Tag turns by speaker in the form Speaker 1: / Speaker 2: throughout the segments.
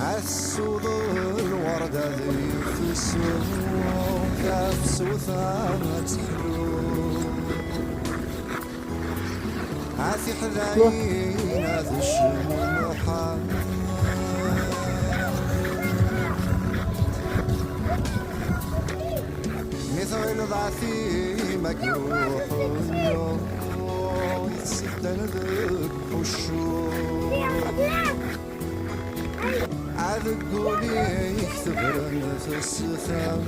Speaker 1: عالسود الوردة ذي السود كاف سوثامة تحلو عافي حذاين هذا الشموم حال مثل ضعفي مجروح يتسدن ذك وشوق عذقولي يكتبر نفس ثمات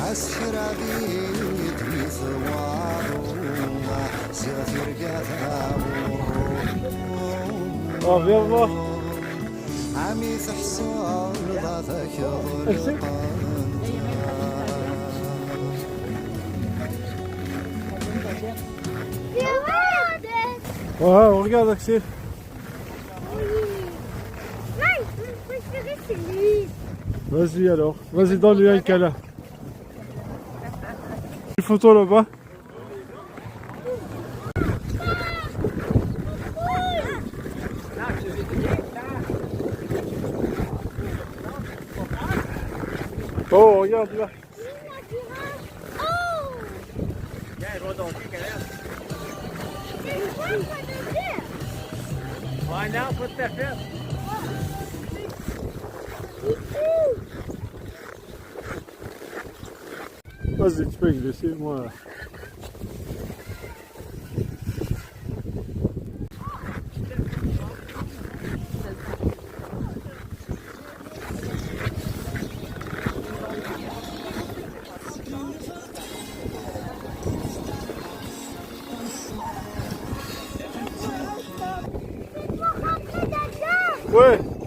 Speaker 1: عسحر عبيد بثوار سافر قثامور عمي تحصل ذاتك ظلقان
Speaker 2: Oh, regarde Axel. Vas-y alors, vas-y donne-lui un câlin. Une photo là-bas. Oh, regarde là.
Speaker 3: Find out what that is.
Speaker 2: Vas-y, tu peux y laisser, moi. Ouais.